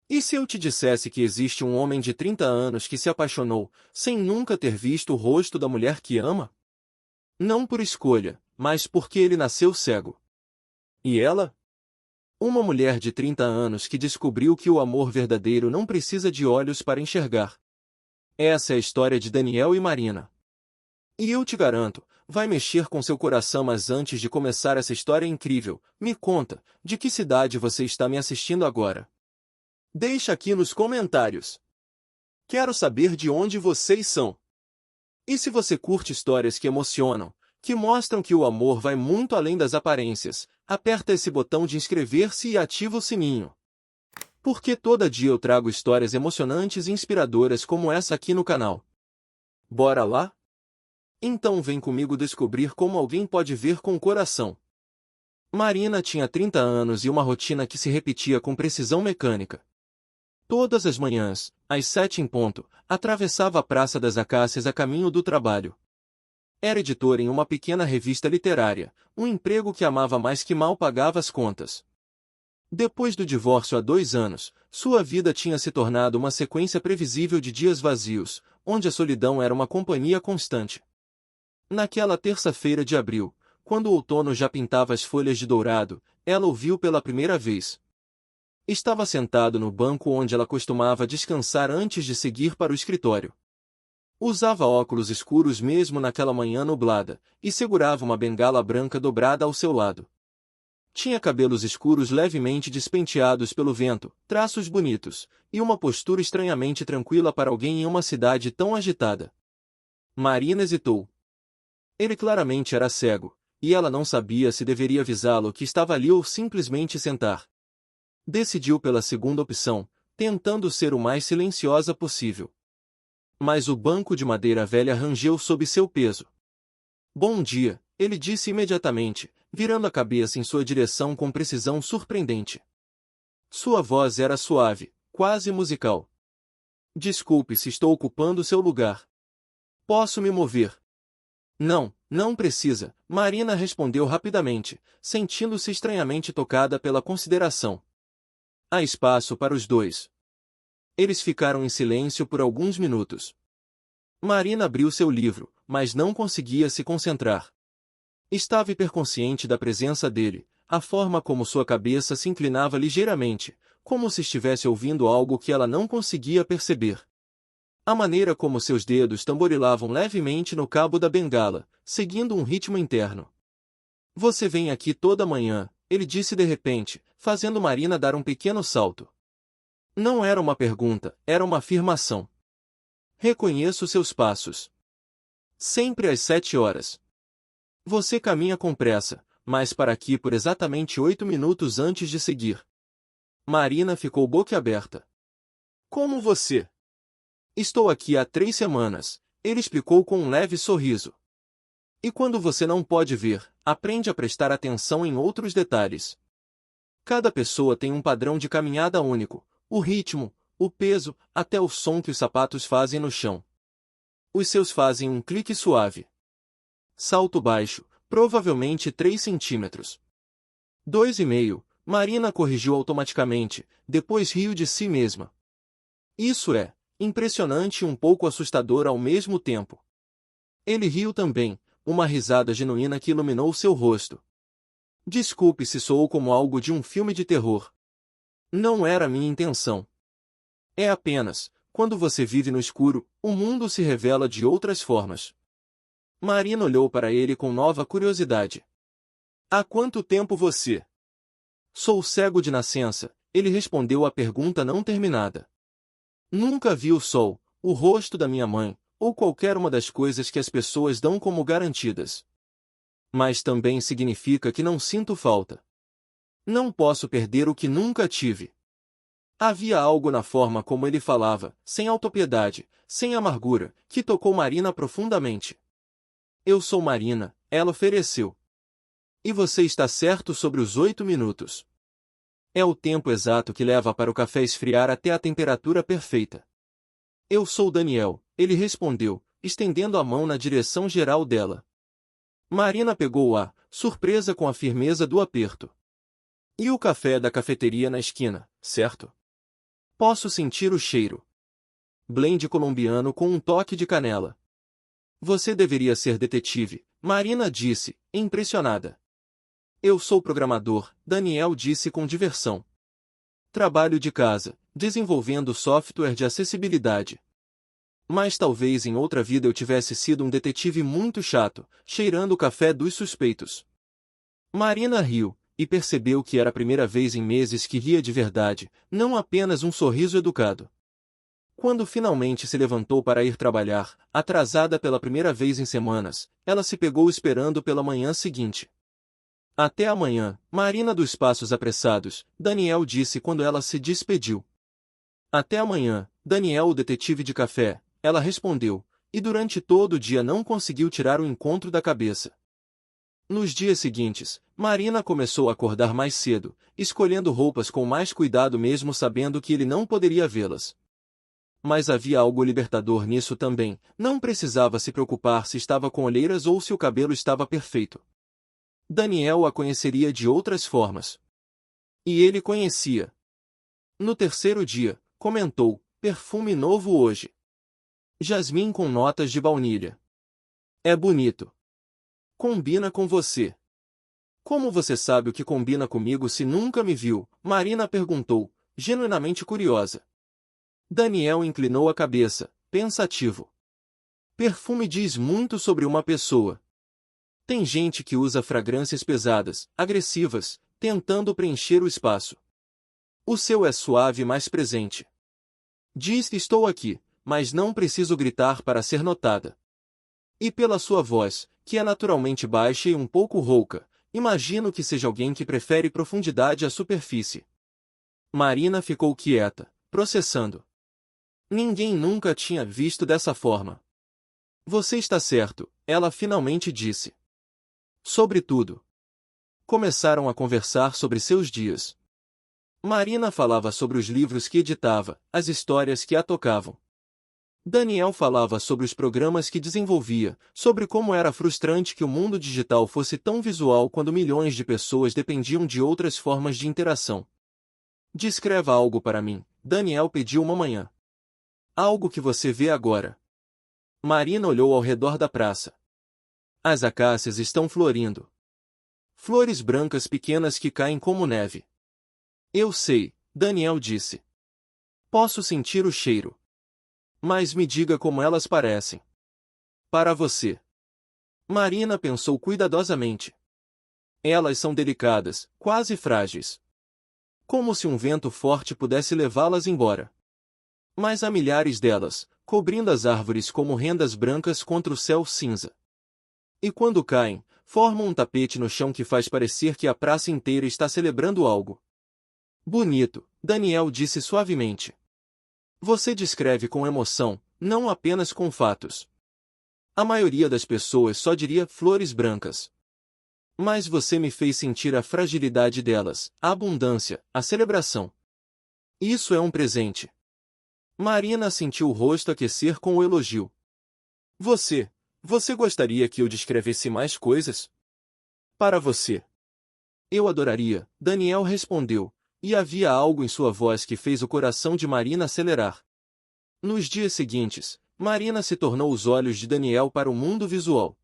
E se eu te dissesse que existe um homem de 30 anos que se apaixonou, sem nunca ter visto o rosto da mulher que ama? Não por escolha, mas porque ele nasceu cego. E ela? Uma mulher de 30 anos que descobriu que o amor verdadeiro não precisa de olhos para enxergar. Essa é a história de Daniel e Marina. E eu te garanto, vai mexer com seu coração, mas antes de começar essa história incrível, me conta, de que cidade você está me assistindo agora? Deixa aqui nos comentários. Quero saber de onde vocês são. E se você curte histórias que emocionam, que mostram que o amor vai muito além das aparências, aperta esse botão de inscrever-se e ativa o sininho. Porque todo dia eu trago histórias emocionantes e inspiradoras como essa aqui no canal. Bora lá? Então vem comigo descobrir como alguém pode ver com o coração. Marina tinha 30 anos e uma rotina que se repetia com precisão mecânica. Todas as manhãs, às 7 em ponto, atravessava a Praça das Acácias a caminho do trabalho. Era editora em uma pequena revista literária, um emprego que amava mais que mal pagava as contas. Depois do divórcio há 2 anos, sua vida tinha se tornado uma sequência previsível de dias vazios, onde a solidão era uma companhia constante. Naquela terça-feira de abril, quando o outono já pintava as folhas de dourado, ela o viu pela primeira vez. Estava sentado no banco onde ela costumava descansar antes de seguir para o escritório. Usava óculos escuros mesmo naquela manhã nublada, e segurava uma bengala branca dobrada ao seu lado. Tinha cabelos escuros levemente despenteados pelo vento, traços bonitos, e uma postura estranhamente tranquila para alguém em uma cidade tão agitada. Marina hesitou. Ele claramente era cego, e ela não sabia se deveria avisá-lo que estava ali ou simplesmente sentar. Decidiu pela segunda opção, tentando ser o mais silenciosa possível. Mas o banco de madeira velha rangeu sob seu peso. Bom dia, ele disse imediatamente, virando a cabeça em sua direção com precisão surpreendente. Sua voz era suave, quase musical. Desculpe se estou ocupando seu lugar. Posso me mover? Não, não precisa, Marina respondeu rapidamente, sentindo-se estranhamente tocada pela consideração. Há espaço para os dois. Eles ficaram em silêncio por alguns minutos. Marina abriu seu livro, mas não conseguia se concentrar. Estava hiperconsciente da presença dele, a forma como sua cabeça se inclinava ligeiramente, como se estivesse ouvindo algo que ela não conseguia perceber. A maneira como seus dedos tamborilavam levemente no cabo da bengala, seguindo um ritmo interno. Você vem aqui toda manhã, ele disse de repente, fazendo Marina dar um pequeno salto. Não era uma pergunta, era uma afirmação. Reconheço seus passos. Sempre às 7 horas. Você caminha com pressa, mas para aqui por exatamente 8 minutos antes de seguir. Marina ficou boquiaberta. Como você? Estou aqui há 3 semanas, ele explicou com um leve sorriso. E quando você não pode ver, aprende a prestar atenção em outros detalhes. Cada pessoa tem um padrão de caminhada único, o ritmo, o peso, até o som que os sapatos fazem no chão. Os seus fazem um clique suave. Salto baixo, provavelmente 3 centímetros. 2,5, Marina corrigiu automaticamente, depois riu de si mesma. Isso é impressionante e um pouco assustador ao mesmo tempo. Ele riu também, uma risada genuína que iluminou seu rosto. Desculpe se soou como algo de um filme de terror. Não era minha intenção. É apenas, quando você vive no escuro, o mundo se revela de outras formas. Marina olhou para ele com nova curiosidade. Há quanto tempo você? Sou cego de nascença, ele respondeu à pergunta não terminada. Nunca vi o sol, o rosto da minha mãe, ou qualquer uma das coisas que as pessoas dão como garantidas. Mas também significa que não sinto falta. Não posso perder o que nunca tive. Havia algo na forma como ele falava, sem autopiedade, sem amargura, que tocou Marina profundamente. Eu sou Marina, ela ofereceu. E você está certo sobre os 8 minutos. É o tempo exato que leva para o café esfriar até a temperatura perfeita. Eu sou Daniel, ele respondeu, estendendo a mão na direção geral dela. Marina pegou-a, surpresa com a firmeza do aperto. E o café da cafeteria na esquina, certo? Posso sentir o cheiro. Blend colombiano com um toque de canela. Você deveria ser detetive, Marina disse, impressionada. Eu sou programador, Daniel disse com diversão. Trabalho de casa, desenvolvendo software de acessibilidade. Mas talvez em outra vida eu tivesse sido um detetive muito chato, cheirando o café dos suspeitos. Marina riu, e percebeu que era a primeira vez em meses que ria de verdade, não apenas um sorriso educado. Quando finalmente se levantou para ir trabalhar, atrasada pela primeira vez em semanas, ela se pegou esperando pela manhã seguinte. Até amanhã, Marina dos passos apressados, Daniel disse quando ela se despediu. Até amanhã, Daniel o detetive de café, ela respondeu, e durante todo o dia não conseguiu tirar o encontro da cabeça. Nos dias seguintes, Marina começou a acordar mais cedo, escolhendo roupas com mais cuidado mesmo sabendo que ele não poderia vê-las. Mas havia algo libertador nisso também, não precisava se preocupar se estava com olheiras ou se o cabelo estava perfeito. Daniel a conheceria de outras formas. E ele conhecia. No terceiro dia, comentou, perfume novo hoje. Jasmim com notas de baunilha. É bonito. Combina com você. Como você sabe o que combina comigo se nunca me viu? Marina perguntou, genuinamente curiosa. Daniel inclinou a cabeça, pensativo. Perfume diz muito sobre uma pessoa. Tem gente que usa fragrâncias pesadas, agressivas, tentando preencher o espaço. O seu é suave e mais presente. Diz que estou aqui, mas não preciso gritar para ser notada. E pela sua voz, que é naturalmente baixa e um pouco rouca, imagino que seja alguém que prefere profundidade à superfície. Marina ficou quieta, processando. Ninguém nunca tinha visto dessa forma. Você está certo, ela finalmente disse. Sobretudo. Começaram a conversar sobre seus dias. Marina falava sobre os livros que editava, as histórias que a tocavam. Daniel falava sobre os programas que desenvolvia, sobre como era frustrante que o mundo digital fosse tão visual quando milhões de pessoas dependiam de outras formas de interação. Descreva algo para mim, Daniel pediu uma manhã. Algo que você vê agora. Marina olhou ao redor da praça. As acácias estão florindo. Flores brancas pequenas que caem como neve. Eu sei, Daniel disse. Posso sentir o cheiro. Mas me diga como elas parecem. Para você. Marina pensou cuidadosamente. Elas são delicadas, quase frágeis. Como se um vento forte pudesse levá-las embora. Mas há milhares delas, cobrindo as árvores como rendas brancas contra o céu cinza. E quando caem, formam um tapete no chão que faz parecer que a praça inteira está celebrando algo. Bonito, Daniel disse suavemente. Você descreve com emoção, não apenas com fatos. A maioria das pessoas só diria flores brancas. Mas você me fez sentir a fragilidade delas, a abundância, a celebração. Isso é um presente. Marina sentiu o rosto aquecer com o elogio. Você gostaria que eu descrevesse mais coisas? Para você. Eu adoraria, Daniel respondeu, e havia algo em sua voz que fez o coração de Marina acelerar. Nos dias seguintes, Marina se tornou os olhos de Daniel para o mundo visual.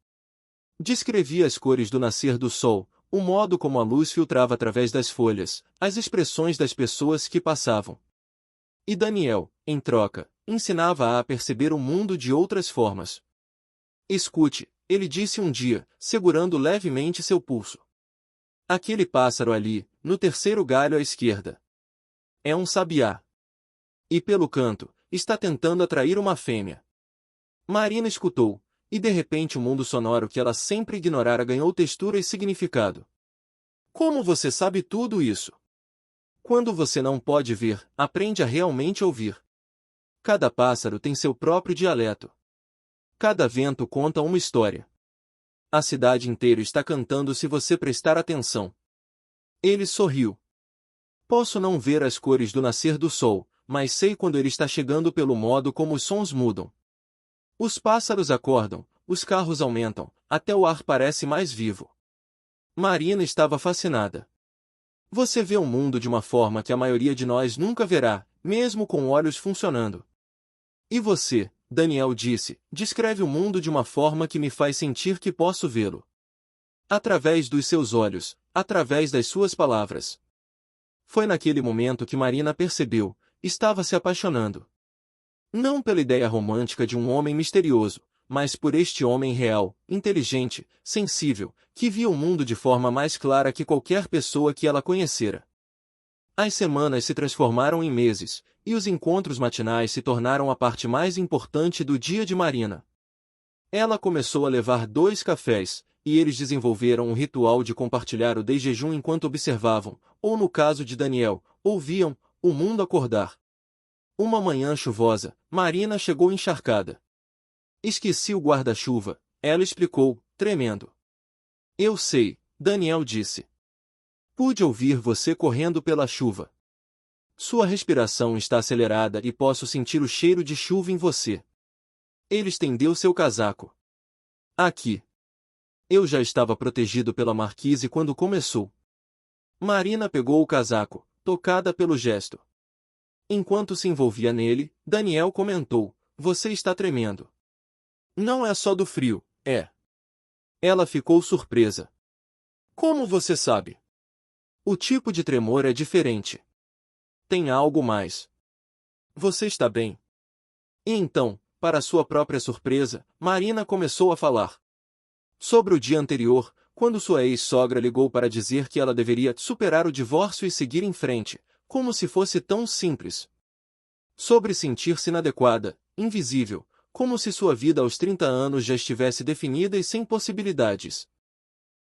Descrevia as cores do nascer do sol, o modo como a luz filtrava através das folhas, as expressões das pessoas que passavam. E Daniel, em troca, ensinava-a a perceber o mundo de outras formas. Escute, ele disse um dia, segurando levemente seu pulso. Aquele pássaro ali, no terceiro galho à esquerda. É um sabiá. E pelo canto, está tentando atrair uma fêmea. Marina escutou, e de repente o mundo sonoro que ela sempre ignorara ganhou textura e significado. Como você sabe tudo isso? Quando você não pode ver, aprende a realmente ouvir. Cada pássaro tem seu próprio dialeto. Cada vento conta uma história. A cidade inteira está cantando se você prestar atenção. Ele sorriu. Posso não ver as cores do nascer do sol, mas sei quando ele está chegando pelo modo como os sons mudam. Os pássaros acordam, os carros aumentam, até o ar parece mais vivo. Marina estava fascinada. Você vê o mundo de uma forma que a maioria de nós nunca verá, mesmo com olhos funcionando. E você, Daniel disse, descreve o mundo de uma forma que me faz sentir que posso vê-lo. Através dos seus olhos, através das suas palavras. Foi naquele momento que Marina percebeu, estava se apaixonando. Não pela ideia romântica de um homem misterioso, mas por este homem real, inteligente, sensível, que via o mundo de forma mais clara que qualquer pessoa que ela conhecera. As semanas se transformaram em meses, e os encontros matinais se tornaram a parte mais importante do dia de Marina. Ela começou a levar 2 cafés, e eles desenvolveram um ritual de compartilhar o desjejum enquanto observavam, ou no caso de Daniel, ouviam, o mundo acordar. Uma manhã chuvosa, Marina chegou encharcada. Esqueci o guarda-chuva, ela explicou, tremendo. Eu sei, Daniel disse. Pude ouvir você correndo pela chuva. Sua respiração está acelerada e posso sentir o cheiro de chuva em você. Ele estendeu seu casaco. Aqui. Eu já estava protegido pela marquise quando começou. Marina pegou o casaco, tocada pelo gesto. Enquanto se envolvia nele, Daniel comentou, você está tremendo. Não é só do frio, é. Ela ficou surpresa. Como você sabe? O tipo de tremor é diferente. Tem algo mais. Você está bem? E então, para sua própria surpresa, Marina começou a falar. Sobre o dia anterior, quando sua ex-sogra ligou para dizer que ela deveria superar o divórcio e seguir em frente, como se fosse tão simples. Sobre sentir-se inadequada, invisível, como se sua vida aos 30 anos já estivesse definida e sem possibilidades.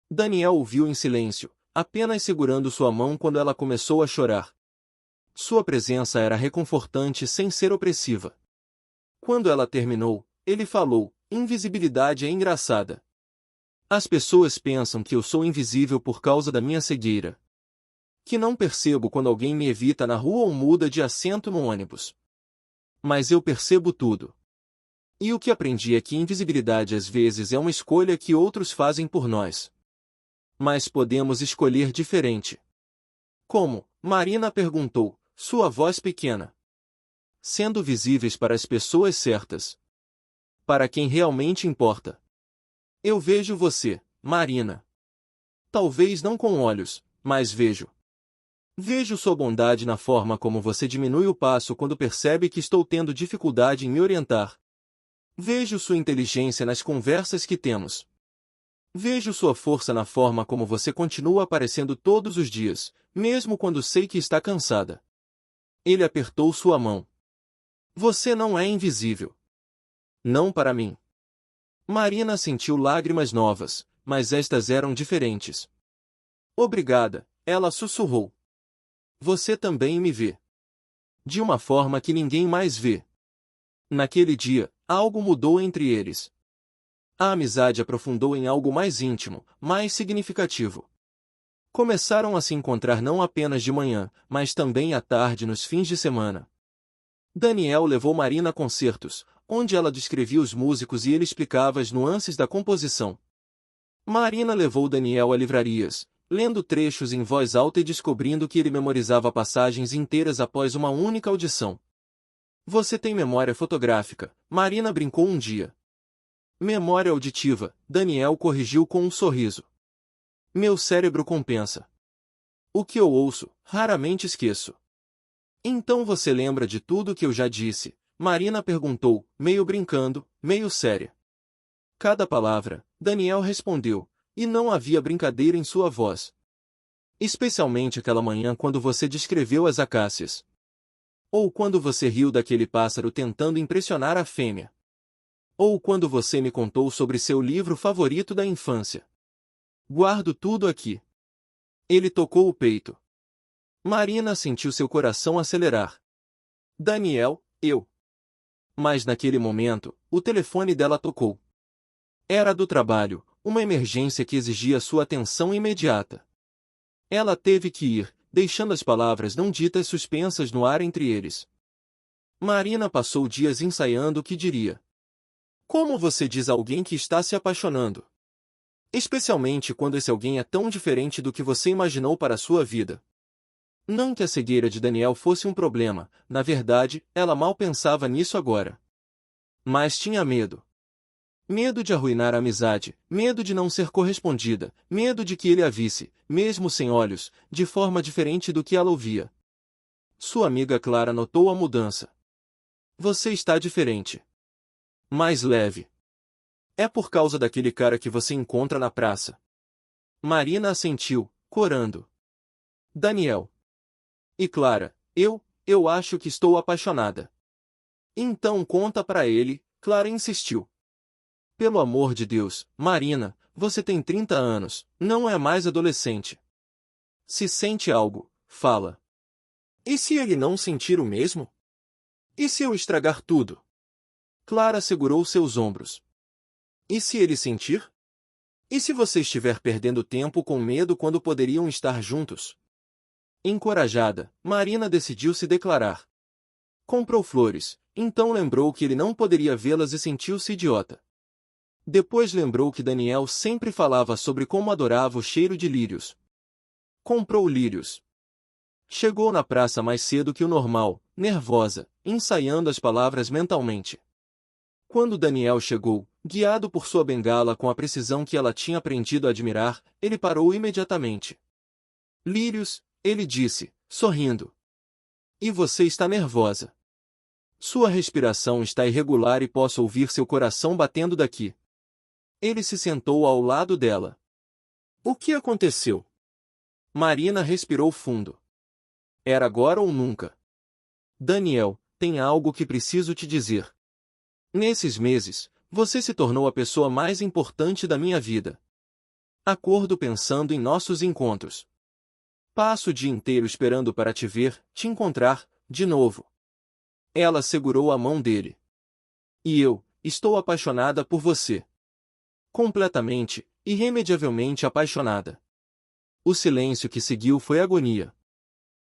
Daniel ouviu em silêncio, apenas segurando sua mão quando ela começou a chorar. Sua presença era reconfortante sem ser opressiva. Quando ela terminou, ele falou, invisibilidade é engraçada. As pessoas pensam que eu sou invisível por causa da minha cegueira. Que não percebo quando alguém me evita na rua ou muda de assento no ônibus. Mas eu percebo tudo. E o que aprendi é que invisibilidade às vezes é uma escolha que outros fazem por nós. Mas podemos escolher diferente. Como? Marina perguntou, sua voz pequena. Sendo visíveis para as pessoas certas. Para quem realmente importa. Eu vejo você, Marina. Talvez não com olhos, mas vejo. Vejo sua bondade na forma como você diminui o passo quando percebe que estou tendo dificuldade em me orientar. Vejo sua inteligência nas conversas que temos. Vejo sua força na forma como você continua aparecendo todos os dias, mesmo quando sei que está cansada. Ele apertou sua mão. Você não é invisível. Não para mim. Marina sentiu lágrimas novas, mas estas eram diferentes. Obrigada, ela sussurrou. Você também me vê. De uma forma que ninguém mais vê. Naquele dia, algo mudou entre eles. A amizade aprofundou em algo mais íntimo, mais significativo. Começaram a se encontrar não apenas de manhã, mas também à tarde nos fins de semana. Daniel levou Marina a concertos, onde ela descrevia os músicos e ele explicava as nuances da composição. Marina levou Daniel a livrarias, lendo trechos em voz alta e descobrindo que ele memorizava passagens inteiras após uma única audição. Você tem memória fotográfica, Marina brincou um dia. Memória auditiva, Daniel corrigiu com um sorriso. Meu cérebro compensa. O que eu ouço, raramente esqueço. Então você lembra de tudo que eu já disse? Marina perguntou, meio brincando, meio séria. Cada palavra, Daniel respondeu, e não havia brincadeira em sua voz. Especialmente aquela manhã quando você descreveu as acácias. Ou quando você riu daquele pássaro tentando impressionar a fêmea. Ou quando você me contou sobre seu livro favorito da infância. Guardo tudo aqui. Ele tocou o peito. Marina sentiu seu coração acelerar. Daniel, eu. Mas naquele momento, o telefone dela tocou. Era do trabalho, uma emergência que exigia sua atenção imediata. Ela teve que ir, deixando as palavras não ditas suspensas no ar entre eles. Marina passou dias ensaiando o que diria. Como você diz a alguém que está se apaixonando? Especialmente quando esse alguém é tão diferente do que você imaginou para a sua vida. Não que a cegueira de Daniel fosse um problema, na verdade, ela mal pensava nisso agora. Mas tinha medo. Medo de arruinar a amizade, medo de não ser correspondida, medo de que ele a visse, mesmo sem olhos, de forma diferente do que ela ouvia. Sua amiga Clara notou a mudança. Você está diferente. Mais leve. É por causa daquele cara que você encontra na praça. Marina assentiu, corando. Daniel. E Clara, eu acho que estou apaixonada. Então conta pra ele, Clara insistiu. Pelo amor de Deus, Marina, você tem 30 anos, não é mais adolescente. Se sente algo, fala. E se ele não sentir o mesmo? E se eu estragar tudo? Clara segurou seus ombros. E se ele sentir? E se você estiver perdendo tempo com medo quando poderiam estar juntos? Encorajada, Marina decidiu se declarar. Comprou flores, então lembrou que ele não poderia vê-las e sentiu-se idiota. Depois lembrou que Daniel sempre falava sobre como adorava o cheiro de lírios. Comprou lírios. Chegou na praça mais cedo que o normal, nervosa, ensaiando as palavras mentalmente. Quando Daniel chegou, guiado por sua bengala com a precisão que ela tinha aprendido a admirar, ele parou imediatamente. Lírios, ele disse, sorrindo. E você está nervosa. Sua respiração está irregular e posso ouvir seu coração batendo daqui. Ele se sentou ao lado dela. O que aconteceu? Marina respirou fundo. Era agora ou nunca. Daniel, tem algo que preciso te dizer. Nesses meses, você se tornou a pessoa mais importante da minha vida. Acordo pensando em nossos encontros. Passo o dia inteiro esperando para te ver, te encontrar, de novo. Ela segurou a mão dele. E eu, estou apaixonada por você. Completamente, irremediavelmente apaixonada. O silêncio que seguiu foi agonia.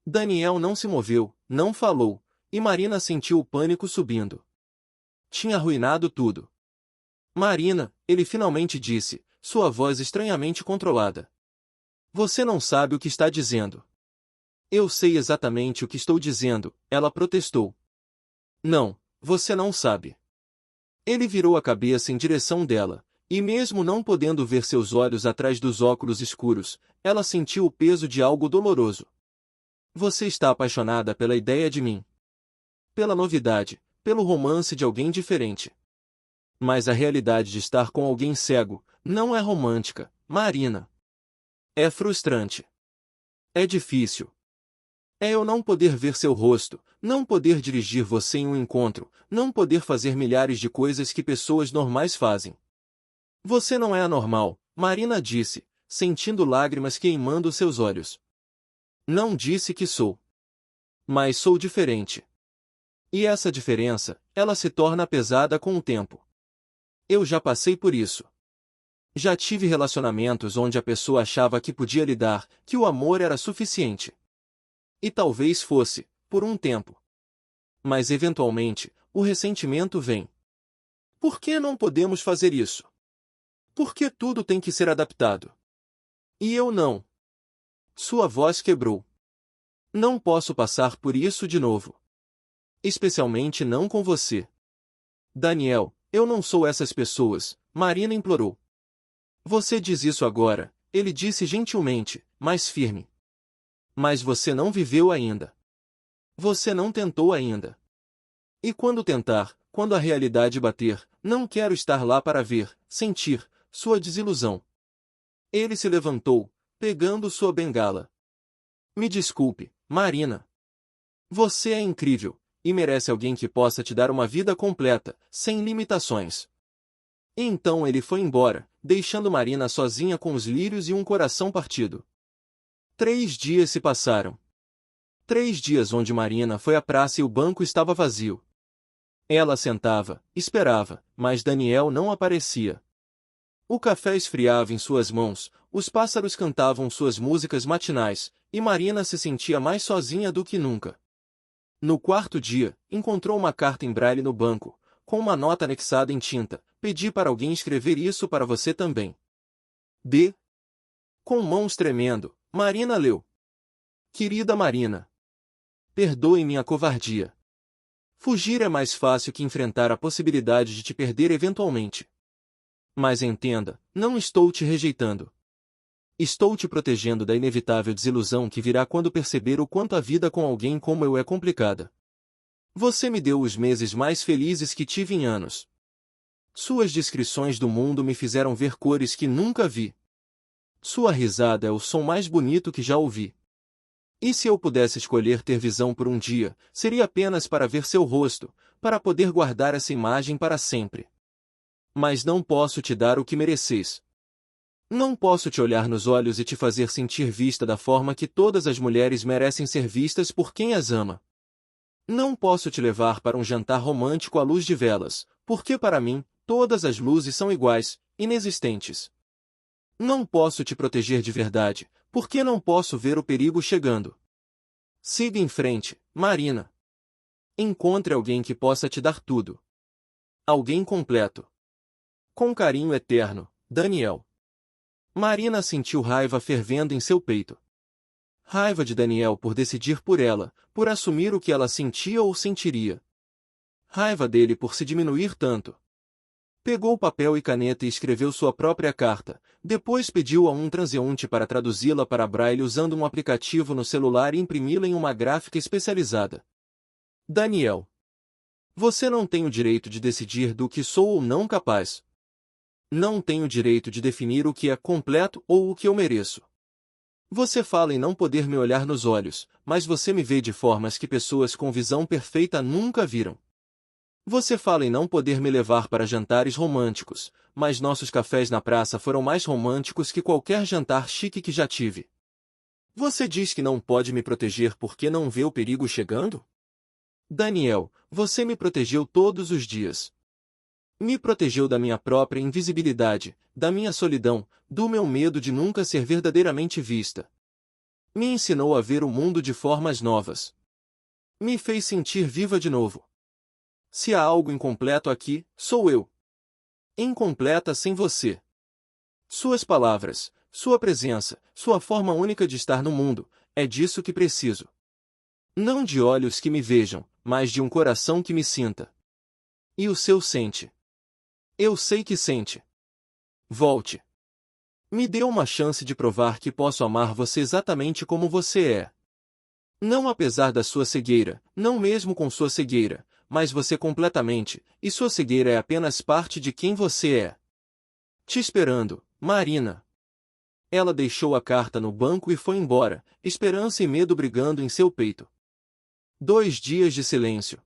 Daniel não se moveu, não falou, e Marina sentiu o pânico subindo. Tinha arruinado tudo. Marina, ele finalmente disse, sua voz estranhamente controlada. Você não sabe o que está dizendo. Eu sei exatamente o que estou dizendo, ela protestou. Não, você não sabe. Ele virou a cabeça em direção dela, e mesmo não podendo ver seus olhos atrás dos óculos escuros, ela sentiu o peso de algo doloroso. Você está apaixonada pela ideia de mim. Pela novidade, pelo romance de alguém diferente. Mas a realidade de estar com alguém cego, não é romântica, Marina. É frustrante. É difícil. É eu não poder ver seu rosto, não poder dirigir você em um encontro, não poder fazer milhares de coisas que pessoas normais fazem. Você não é anormal, Marina disse, sentindo lágrimas queimando seus olhos. Não disse que sou. Mas sou diferente. E essa diferença, ela se torna pesada com o tempo. Eu já passei por isso. Já tive relacionamentos onde a pessoa achava que podia lidar, que o amor era suficiente. E talvez fosse, por um tempo. Mas eventualmente, o ressentimento vem. Por que não podemos fazer isso? Por que tudo tem que ser adaptado? E eu não. Sua voz quebrou. Não posso passar por isso de novo. Especialmente não com você. Daniel, eu não sou essas pessoas, Marina implorou. Você diz isso agora, ele disse gentilmente, mais firme. Mas você não viveu ainda. Você não tentou ainda. E quando tentar, quando a realidade bater, não quero estar lá para ver, sentir, sua desilusão. Ele se levantou, pegando sua bengala. Me desculpe, Marina. Você é incrível, e merece alguém que possa te dar uma vida completa, sem limitações. E então ele foi embora, deixando Marina sozinha com os lírios e um coração partido. 3 dias se passaram. 3 dias onde Marina foi à praça e o banco estava vazio. Ela sentava, esperava, mas Daniel não aparecia. O café esfriava em suas mãos, os pássaros cantavam suas músicas matinais, e Marina se sentia mais sozinha do que nunca. No quarto dia, encontrou uma carta em braille no banco, com uma nota anexada em tinta. Pedi para alguém escrever isso para você também. D. Com mãos tremendo, Marina leu. Querida Marina, perdoe minha covardia. Fugir é mais fácil que enfrentar a possibilidade de te perder eventualmente. Mas entenda, não estou te rejeitando. Estou te protegendo da inevitável desilusão que virá quando perceber o quanto a vida com alguém como eu é complicada. Você me deu os meses mais felizes que tive em anos. Suas descrições do mundo me fizeram ver cores que nunca vi. Sua risada é o som mais bonito que já ouvi. E se eu pudesse escolher ter visão por um dia, seria apenas para ver seu rosto, para poder guardar essa imagem para sempre. Mas não posso te dar o que mereces. Não posso te olhar nos olhos e te fazer sentir vista da forma que todas as mulheres merecem ser vistas por quem as ama. Não posso te levar para um jantar romântico à luz de velas, porque para mim, todas as luzes são iguais, inexistentes. Não posso te proteger de verdade, porque não posso ver o perigo chegando. Siga em frente, Marina. Encontre alguém que possa te dar tudo. Alguém completo. Com carinho eterno, Daniel. Marina sentiu raiva fervendo em seu peito. Raiva de Daniel por decidir por ela, por assumir o que ela sentia ou sentiria. Raiva dele por se diminuir tanto. Pegou papel e caneta e escreveu sua própria carta, depois pediu a um transeunte para traduzi-la para Braille usando um aplicativo no celular e imprimi-la em uma gráfica especializada. Daniel. Você não tem o direito de decidir do que sou ou não capaz. Não tenho o direito de definir o que é completo ou o que eu mereço. Você fala em não poder me olhar nos olhos, mas você me vê de formas que pessoas com visão perfeita nunca viram. Você fala em não poder me levar para jantares românticos, mas nossos cafés na praça foram mais românticos que qualquer jantar chique que já tive. Você diz que não pode me proteger porque não vê o perigo chegando? Daniel, você me protegeu todos os dias. Me protegeu da minha própria invisibilidade, da minha solidão, do meu medo de nunca ser verdadeiramente vista. Me ensinou a ver o mundo de formas novas. Me fez sentir viva de novo. Se há algo incompleto aqui, sou eu. Incompleta sem você. Suas palavras, sua presença, sua forma única de estar no mundo, é disso que preciso. Não de olhos que me vejam, mas de um coração que me sinta. E o seu sente. Eu sei que sente. Volte. Me dê uma chance de provar que posso amar você exatamente como você é. Não apesar da sua cegueira, não mesmo com sua cegueira, mas você completamente, e sua cegueira é apenas parte de quem você é. Te esperando, Marina. Ela deixou a carta no banco e foi embora, esperança e medo brigando em seu peito. 2 dias de silêncio.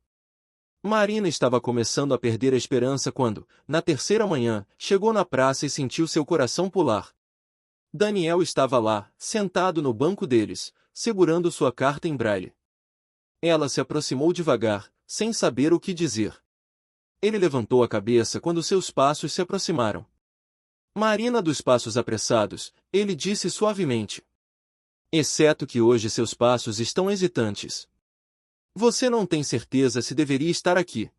Marina estava começando a perder a esperança quando, na terceira manhã, chegou na praça e sentiu seu coração pular. Daniel estava lá, sentado no banco deles, segurando sua carta em braille. Ela se aproximou devagar, sem saber o que dizer. Ele levantou a cabeça quando seus passos se aproximaram. Marina dos passos apressados, ele disse suavemente. Exceto que hoje seus passos estão hesitantes. Você não tem certeza se deveria estar aqui.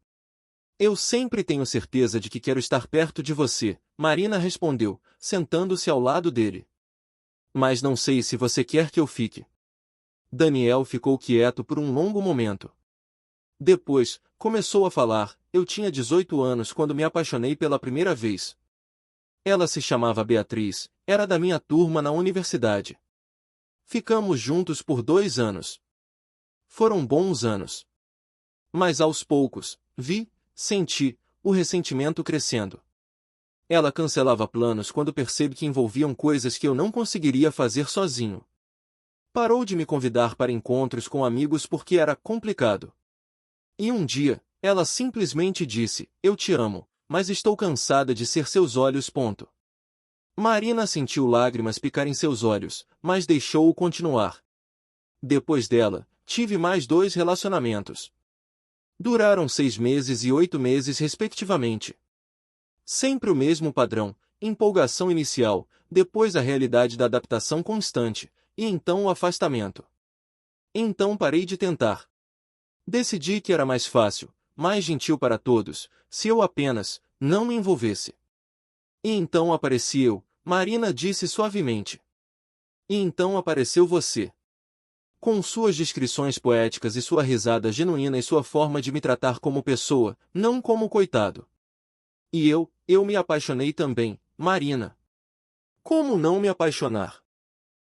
Eu sempre tenho certeza de que quero estar perto de você, Marina respondeu, sentando-se ao lado dele. Mas não sei se você quer que eu fique. Daniel ficou quieto por um longo momento. Depois, começou a falar, eu tinha 18 anos quando me apaixonei pela primeira vez. Ela se chamava Beatriz, era da minha turma na universidade. Ficamos juntos por 2 anos. Foram bons anos. Mas aos poucos, senti, o ressentimento crescendo. Ela cancelava planos quando percebe que envolviam coisas que eu não conseguiria fazer sozinho. Parou de me convidar para encontros com amigos porque era complicado. E um dia, ela simplesmente disse, eu te amo, mas estou cansada de ser seus olhos. Marina sentiu lágrimas picar em seus olhos, mas deixou-o continuar. Depois dela, tive mais 2 relacionamentos. Duraram 6 meses e 8 meses respectivamente. Sempre o mesmo padrão, empolgação inicial, depois a realidade da adaptação constante, e então o afastamento. Então parei de tentar. Decidi que era mais fácil, mais gentil para todos, se eu apenas não me envolvesse. E então apareci eu, Marina disse suavemente. E então apareceu você. Com suas descrições poéticas e sua risada genuína e sua forma de me tratar como pessoa, não como coitado. E eu me apaixonei também, Marina. Como não me apaixonar?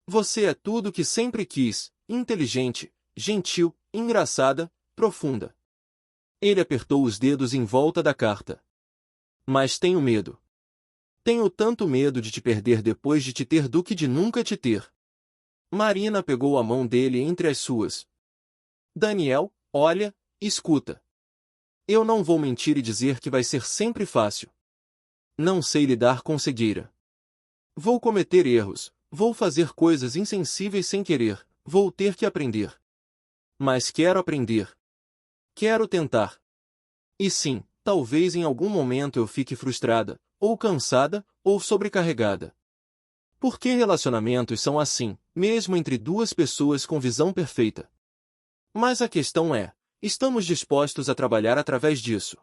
Você é tudo que sempre quis, inteligente, gentil, engraçada, profunda. Ele apertou os dedos em volta da carta. Mas tenho medo. Tenho tanto medo de te perder depois de te ter do que de nunca te ter. Marina pegou a mão dele entre as suas. Daniel, olha, escuta. Eu não vou mentir e dizer que vai ser sempre fácil. Não sei lidar com cegueira. Vou cometer erros, vou fazer coisas insensíveis sem querer, vou ter que aprender. Mas quero aprender. Quero tentar. E sim, talvez em algum momento eu fique frustrada, ou cansada, ou sobrecarregada. Porque relacionamentos são assim, mesmo entre duas pessoas com visão perfeita. Mas a questão é, estamos dispostos a trabalhar através disso.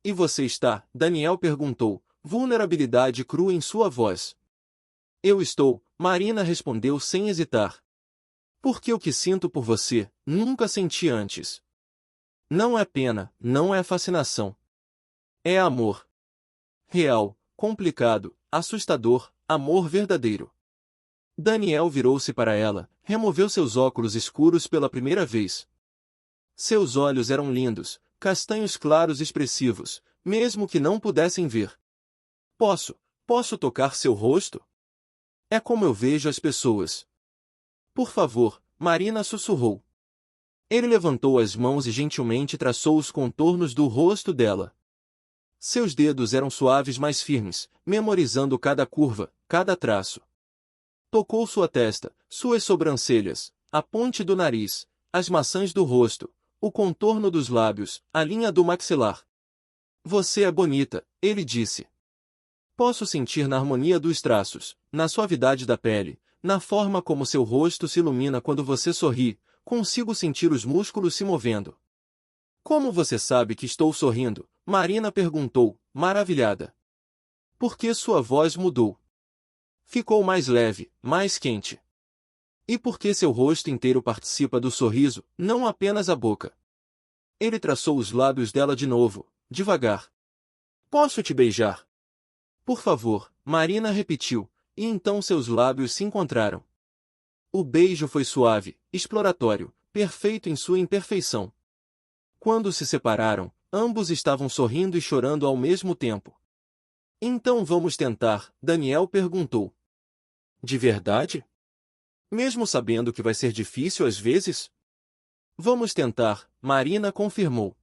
E você está? Daniel perguntou, vulnerabilidade crua em sua voz. Eu estou, Marina respondeu sem hesitar. Porque o que sinto por você, nunca senti antes. Não é pena, não é fascinação. É amor. Real, complicado, assustador, amor verdadeiro. Daniel virou-se para ela, removeu seus óculos escuros pela primeira vez. Seus olhos eram lindos, castanhos claros e expressivos, mesmo que não pudessem ver. Posso tocar seu rosto? É como eu vejo as pessoas. Por favor, Marina sussurrou. Ele levantou as mãos e gentilmente traçou os contornos do rosto dela. Seus dedos eram suaves, mas firmes, memorizando cada curva, cada traço. Tocou sua testa, suas sobrancelhas, a ponte do nariz, as maçãs do rosto, o contorno dos lábios, a linha do maxilar. Você é bonita, ele disse. Posso sentir na harmonia dos traços, na suavidade da pele, na forma como seu rosto se ilumina quando você sorri, consigo sentir os músculos se movendo. Como você sabe que estou sorrindo? Marina perguntou, maravilhada. Porque sua voz mudou. Ficou mais leve, mais quente. E porque seu rosto inteiro participa do sorriso, não apenas a boca. Ele traçou os lábios dela de novo, devagar. Posso te beijar? Por favor, Marina repetiu, e então seus lábios se encontraram. O beijo foi suave, exploratório, perfeito em sua imperfeição. Quando se separaram, ambos estavam sorrindo e chorando ao mesmo tempo. Então vamos tentar, Daniel perguntou. De verdade? Mesmo sabendo que vai ser difícil às vezes? Vamos tentar, Marina confirmou.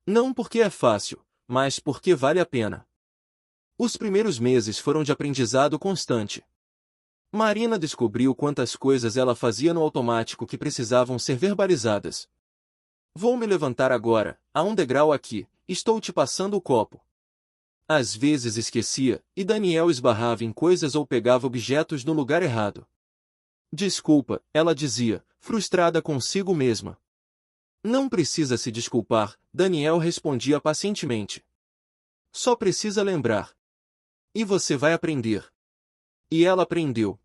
Não porque é fácil, mas porque vale a pena. Os primeiros meses foram de aprendizado constante. Marina descobriu quantas coisas ela fazia no automático que precisavam ser verbalizadas. Vou me levantar agora, há um degrau aqui, estou te passando o copo. Às vezes esquecia, e Daniel esbarrava em coisas ou pegava objetos no lugar errado. Desculpa, ela dizia, frustrada consigo mesma. Não precisa se desculpar, Daniel respondia pacientemente. Só precisa lembrar. E você vai aprender. E ela aprendeu.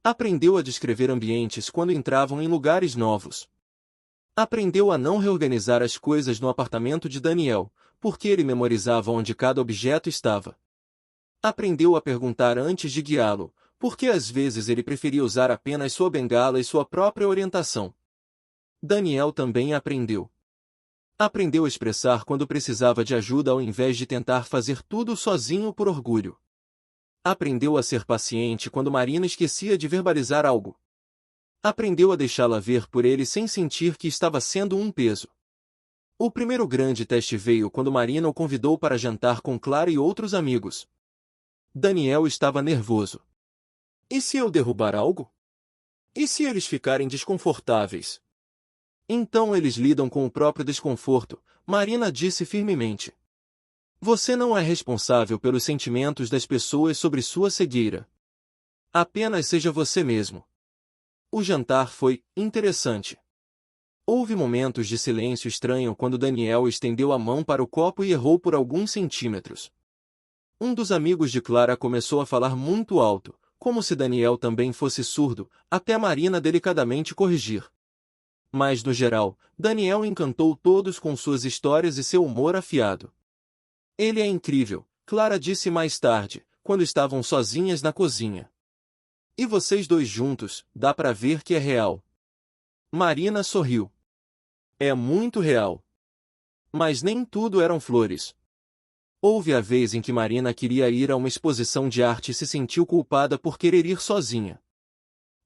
Aprendeu a descrever ambientes quando entravam em lugares novos. Aprendeu a não reorganizar as coisas no apartamento de Daniel, porque ele memorizava onde cada objeto estava. Aprendeu a perguntar antes de guiá-lo, porque às vezes ele preferia usar apenas sua bengala e sua própria orientação. Daniel também aprendeu. Aprendeu a expressar quando precisava de ajuda ao invés de tentar fazer tudo sozinho por orgulho. Aprendeu a ser paciente quando Marina esquecia de verbalizar algo. Aprendeu a deixá-la ver por ele sem sentir que estava sendo um peso. O primeiro grande teste veio quando Marina o convidou para jantar com Clara e outros amigos. Daniel estava nervoso. E se eu derrubar algo? E se eles ficarem desconfortáveis? Então eles lidam com o próprio desconforto, Marina disse firmemente. Você não é responsável pelos sentimentos das pessoas sobre sua cegueira. Apenas seja você mesmo. O jantar foi interessante. Houve momentos de silêncio estranho quando Daniel estendeu a mão para o copo e errou por alguns centímetros. Um dos amigos de Clara começou a falar muito alto, como se Daniel também fosse surdo, até Marina delicadamente corrigir. Mas no geral, Daniel encantou todos com suas histórias e seu humor afiado. Ele é incrível, Clara disse mais tarde, quando estavam sozinhas na cozinha. E vocês dois juntos, dá pra ver que é real. Marina sorriu. É muito real. Mas nem tudo eram flores. Houve a vez em que Marina queria ir a uma exposição de arte e se sentiu culpada por querer ir sozinha.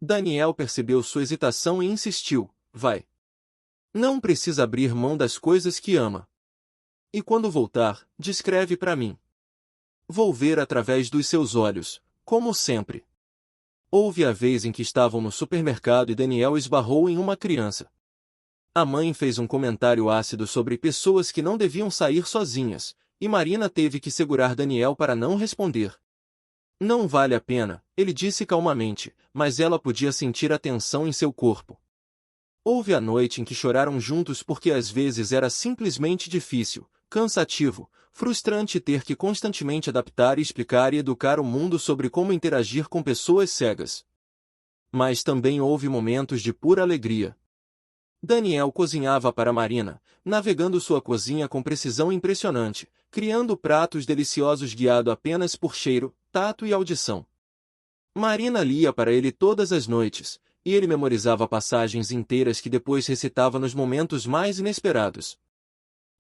Daniel percebeu sua hesitação e insistiu, vai. Não precisa abrir mão das coisas que ama. E quando voltar, descreve para mim. Vou ver através dos seus olhos, como sempre. Houve a vez em que estavam no supermercado e Daniel esbarrou em uma criança. A mãe fez um comentário ácido sobre pessoas que não deviam sair sozinhas, e Marina teve que segurar Daniel para não responder. Não vale a pena, ele disse calmamente, mas ela podia sentir a tensão em seu corpo. Houve a noite em que choraram juntos porque às vezes era simplesmente difícil, cansativo, frustrante ter que constantemente adaptar e explicar e educar o mundo sobre como interagir com pessoas cegas. Mas também houve momentos de pura alegria. Daniel cozinhava para Marina, navegando sua cozinha com precisão impressionante, criando pratos deliciosos guiado apenas por cheiro, tato e audição. Marina lia para ele todas as noites, e ele memorizava passagens inteiras que depois recitava nos momentos mais inesperados.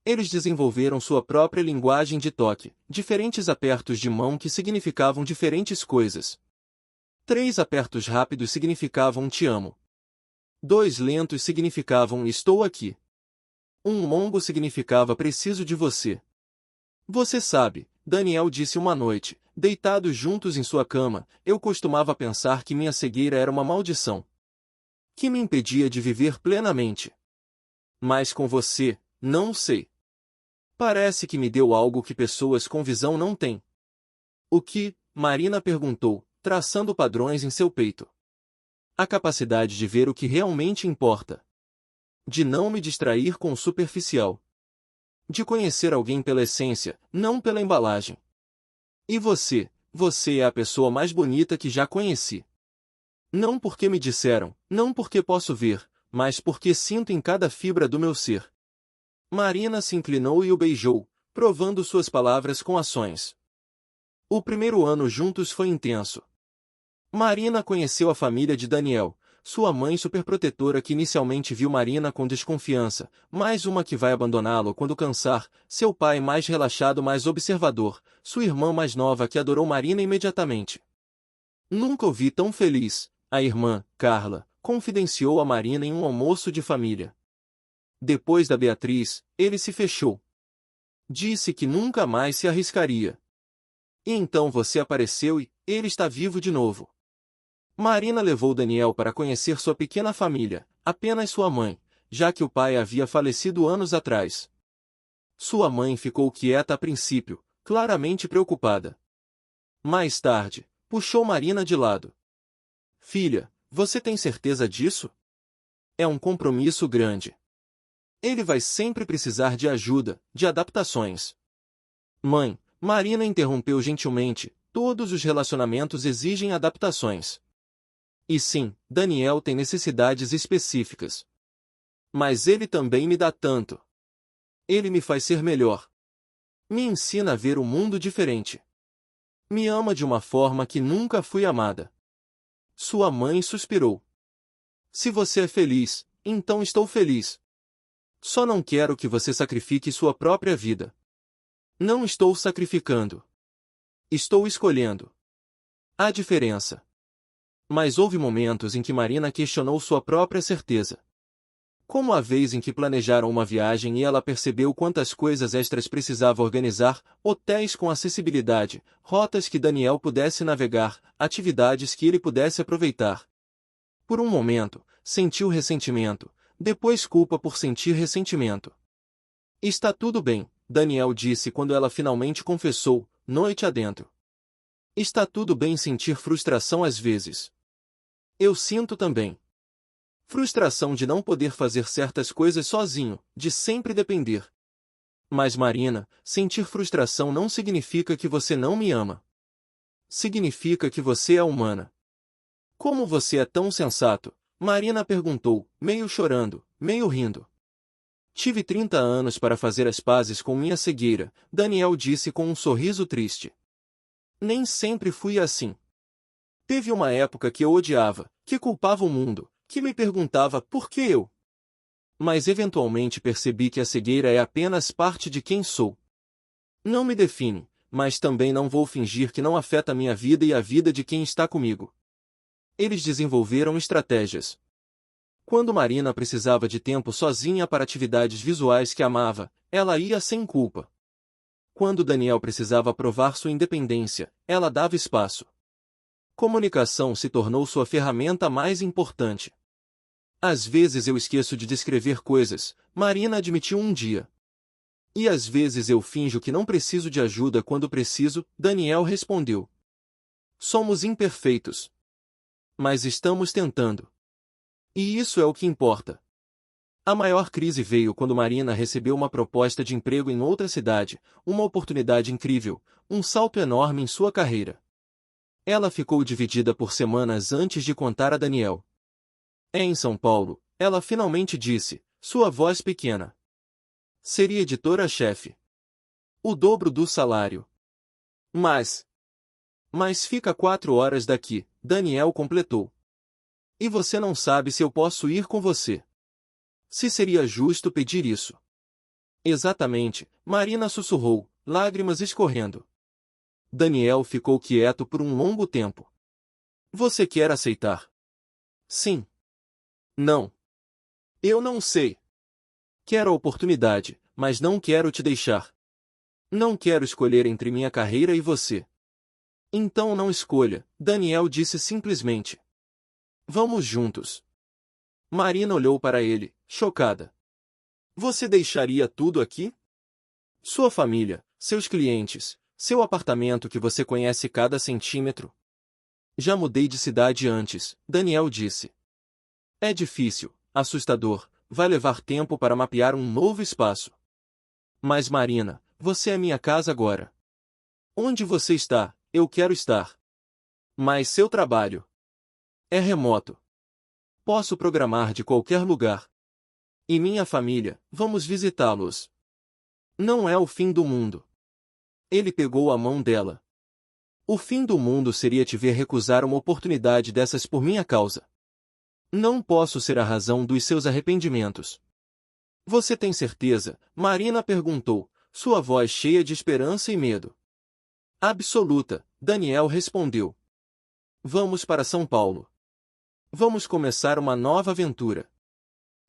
Eles desenvolveram sua própria linguagem de toque, diferentes apertos de mão que significavam diferentes coisas. 3 apertos rápidos significavam te amo. 2 lentos significavam estou aqui. 1 longo significava preciso de você. Você sabe, Daniel disse uma noite, deitados juntos em sua cama, eu costumava pensar que minha cegueira era uma maldição, que me impedia de viver plenamente. Mas com você, não sei. Parece que me deu algo que pessoas com visão não têm. O que? Marina perguntou, traçando padrões em seu peito. A capacidade de ver o que realmente importa. De não me distrair com o superficial. De conhecer alguém pela essência, não pela embalagem. E você é a pessoa mais bonita que já conheci. Não porque me disseram, não porque posso ver, mas porque sinto em cada fibra do meu ser. Marina se inclinou e o beijou, provando suas palavras com ações. O primeiro ano juntos foi intenso. Marina conheceu a família de Daniel, sua mãe superprotetora que inicialmente viu Marina com desconfiança, mais uma que vai abandoná-lo quando cansar, seu pai mais relaxado mais observador, sua irmã mais nova que adorou Marina imediatamente. Nunca o vi tão feliz, a irmã, Carla, confidenciou a Marina em um almoço de família. Depois da Beatriz, ele se fechou. Disse que nunca mais se arriscaria. E então você apareceu e ele está vivo de novo. Marina levou Daniel para conhecer sua pequena família, apenas sua mãe, já que o pai havia falecido anos atrás. Sua mãe ficou quieta a princípio, claramente preocupada. Mais tarde, puxou Marina de lado. Filha, você tem certeza disso? É um compromisso grande. Ele vai sempre precisar de ajuda, de adaptações. Mãe, Marina interrompeu gentilmente, todos os relacionamentos exigem adaptações. E sim, Daniel tem necessidades específicas. Mas ele também me dá tanto. Ele me faz ser melhor. Me ensina a ver o mundo diferente. Me ama de uma forma que nunca fui amada. Sua mãe suspirou. Se você é feliz, então estou feliz. Só não quero que você sacrifique sua própria vida. Não estou sacrificando. Estou escolhendo. Há diferença. Mas houve momentos em que Marina questionou sua própria certeza. Como a vez em que planejaram uma viagem e ela percebeu quantas coisas extras precisava organizar, hotéis com acessibilidade, rotas que Daniel pudesse navegar, atividades que ele pudesse aproveitar. Por um momento, sentiu ressentimento, depois culpa por sentir ressentimento. Está tudo bem, Daniel disse quando ela finalmente confessou, noite adentro. Está tudo bem sentir frustração às vezes. Eu sinto também. Frustração de não poder fazer certas coisas sozinho, de sempre depender. Mas Marina, sentir frustração não significa que você não me ama. Significa que você é humana. Como você é tão sensato? Marina perguntou, meio chorando, meio rindo. Tive 30 anos para fazer as pazes com minha cegueira, Daniel disse com um sorriso triste. Nem sempre fui assim. Teve uma época que eu odiava, que culpava o mundo, que me perguntava por que eu. Mas eventualmente percebi que a cegueira é apenas parte de quem sou. Não me define, mas também não vou fingir que não afeta minha vida e a vida de quem está comigo. Eles desenvolveram estratégias. Quando Marina precisava de tempo sozinha para atividades visuais que amava, ela ia sem culpa. Quando Daniel precisava provar sua independência, ela dava espaço. Comunicação se tornou sua ferramenta mais importante. Às vezes eu esqueço de descrever coisas, Marina admitiu um dia. E às vezes eu finjo que não preciso de ajuda quando preciso, Daniel respondeu. Somos imperfeitos. Mas estamos tentando. E isso é o que importa. A maior crise veio quando Marina recebeu uma proposta de emprego em outra cidade, uma oportunidade incrível, um salto enorme em sua carreira. Ela ficou dividida por semanas antes de contar a Daniel. É em São Paulo, ela finalmente disse, sua voz pequena. Seria editora-chefe. O dobro do salário. Mas fica 4 horas daqui, Daniel completou. E você não sabe se eu posso ir com você. Se seria justo pedir isso. Exatamente, Marina sussurrou, lágrimas escorrendo. Daniel ficou quieto por um longo tempo. Você quer aceitar? Sim. Não. Eu não sei. Quero a oportunidade, mas não quero te deixar. Não quero escolher entre minha carreira e você. Então não escolha, Daniel disse simplesmente. Vamos juntos. Marina olhou para ele, chocada. Você deixaria tudo aqui? Sua família, seus clientes, seu apartamento que você conhece cada centímetro? Já mudei de cidade antes, Daniel disse. É difícil, assustador, vai levar tempo para mapear um novo espaço. Mas Marina, você é minha casa agora. Onde você está, eu quero estar. Mas seu trabalho é remoto. Posso programar de qualquer lugar. E minha família, vamos visitá-los. Não é o fim do mundo. Ele pegou a mão dela. O fim do mundo seria te ver recusar uma oportunidade dessas por minha causa. Não posso ser a razão dos seus arrependimentos. Você tem certeza? Marina perguntou, sua voz cheia de esperança e medo. Absoluta, Daniel respondeu. Vamos para São Paulo. Vamos começar uma nova aventura.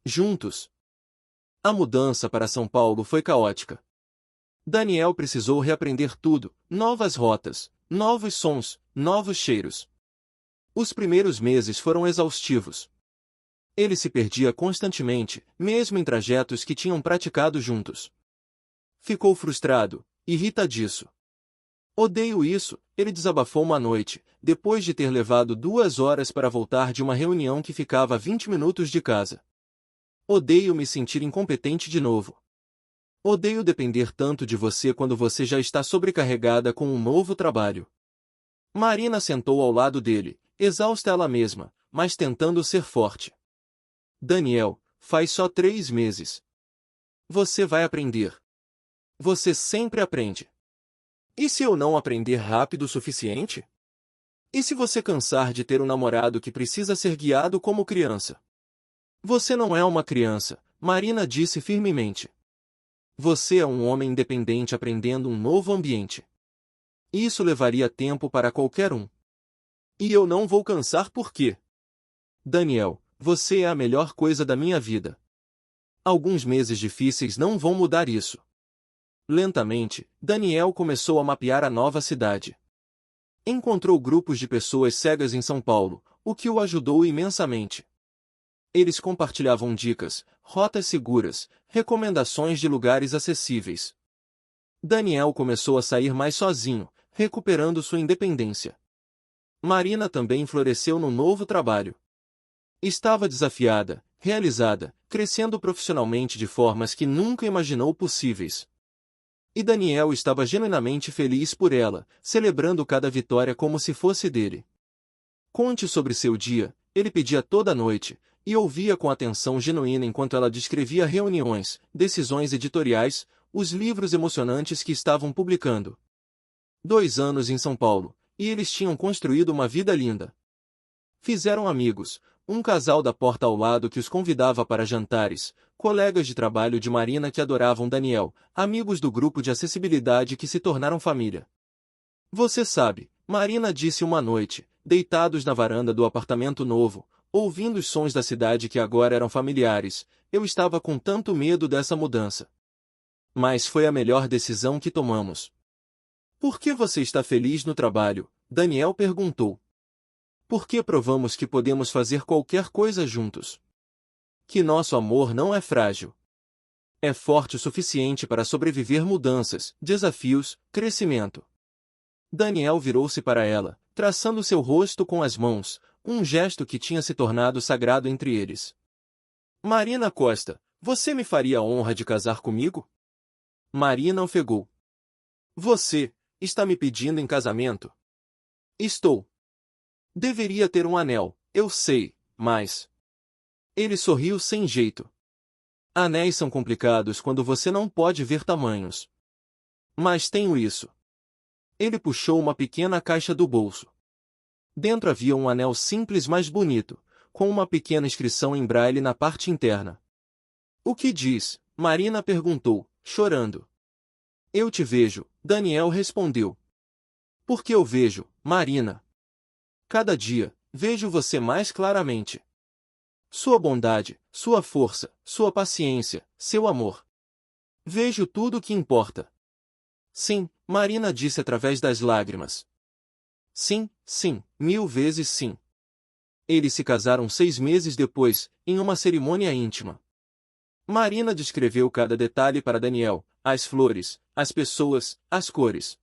Juntos. A mudança para São Paulo foi caótica. Daniel precisou reaprender tudo, novas rotas, novos sons, novos cheiros. Os primeiros meses foram exaustivos. Ele se perdia constantemente, mesmo em trajetos que tinham praticado juntos. Ficou frustrado, irritadiço. Odeio isso, ele desabafou uma noite, depois de ter levado 2 horas para voltar de uma reunião que ficava a 20 minutos de casa. Odeio me sentir incompetente de novo. Odeio depender tanto de você quando você já está sobrecarregada com um novo trabalho. Marina sentou ao lado dele, exausta ela mesma, mas tentando ser forte. Daniel, faz só 3 meses. Você vai aprender. Você sempre aprende. E se eu não aprender rápido o suficiente? E se você cansar de ter um namorado que precisa ser guiado como criança? Você não é uma criança, Marina disse firmemente. Você é um homem independente aprendendo um novo ambiente. Isso levaria tempo para qualquer um. E eu não vou cansar por quê? Daniel, você é a melhor coisa da minha vida. Alguns meses difíceis não vão mudar isso. Lentamente, Daniel começou a mapear a nova cidade. Encontrou grupos de pessoas cegas em São Paulo, o que o ajudou imensamente. Eles compartilhavam dicas, rotas seguras, recomendações de lugares acessíveis. Daniel começou a sair mais sozinho, recuperando sua independência. Marina também floresceu no novo trabalho. Estava desafiada, realizada, crescendo profissionalmente de formas que nunca imaginou possíveis. E Daniel estava genuinamente feliz por ela, celebrando cada vitória como se fosse dele. Conte sobre seu dia, ele pedia toda noite, e ouvia com atenção genuína enquanto ela descrevia reuniões, decisões editoriais, os livros emocionantes que estavam publicando. 2 anos em São Paulo, e eles tinham construído uma vida linda. Fizeram amigos, um casal da porta ao lado que os convidava para jantares, colegas de trabalho de Marina que adoravam Daniel, amigos do grupo de acessibilidade que se tornaram família. Você sabe, Marina disse uma noite, deitados na varanda do apartamento novo, ouvindo os sons da cidade que agora eram familiares, eu estava com tanto medo dessa mudança. Mas foi a melhor decisão que tomamos. Por que você está feliz no trabalho? Daniel perguntou. Porque provamos que podemos fazer qualquer coisa juntos. Que nosso amor não é frágil. É forte o suficiente para sobreviver mudanças, desafios, crescimento. Daniel virou-se para ela, traçando seu rosto com as mãos, um gesto que tinha se tornado sagrado entre eles. Marina Costa, você me faria a honra de casar comigo? Marina ofegou. Você está me pedindo em casamento? Estou. Deveria ter um anel, eu sei, mas... Ele sorriu sem jeito. Anéis são complicados quando você não pode ver tamanhos. Mas tenho isso. Ele puxou uma pequena caixa do bolso. Dentro havia um anel simples mas bonito, com uma pequena inscrição em braille na parte interna. O que diz? Marina perguntou, chorando. Eu te vejo, Daniel respondeu. Por que eu vejo, Marina? Cada dia, vejo você mais claramente. Sua bondade, sua força, sua paciência, seu amor. Vejo tudo o que importa. Sim, Marina disse através das lágrimas. Sim, sim, 1000 vezes sim. Eles se casaram 6 meses depois, em uma cerimônia íntima. Marina descreveu cada detalhe para Daniel, as flores, as pessoas, as cores.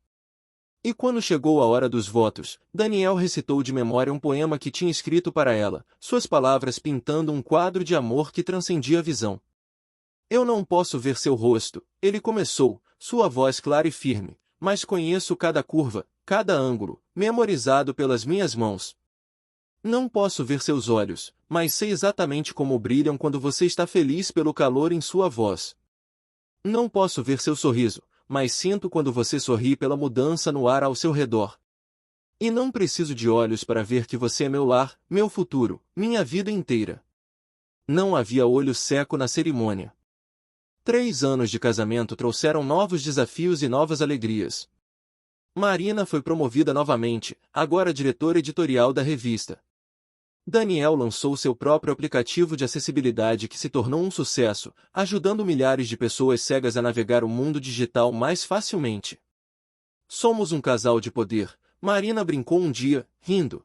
E quando chegou a hora dos votos, Daniel recitou de memória um poema que tinha escrito para ela, suas palavras pintando um quadro de amor que transcendia a visão. Eu não posso ver seu rosto, ele começou, sua voz clara e firme, mas conheço cada curva, cada ângulo, memorizado pelas minhas mãos. Não posso ver seus olhos, mas sei exatamente como brilham quando você está feliz pelo calor em sua voz. Não posso ver seu sorriso, mas sinto quando você sorri pela mudança no ar ao seu redor. E não preciso de olhos para ver que você é meu lar, meu futuro, minha vida inteira. Não havia olho seco na cerimônia. 3 anos de casamento trouxeram novos desafios e novas alegrias. Marina foi promovida novamente, agora diretora editorial da revista. Daniel lançou seu próprio aplicativo de acessibilidade que se tornou um sucesso, ajudando milhares de pessoas cegas a navegar o mundo digital mais facilmente. Somos um casal de poder, Marina brincou um dia, rindo.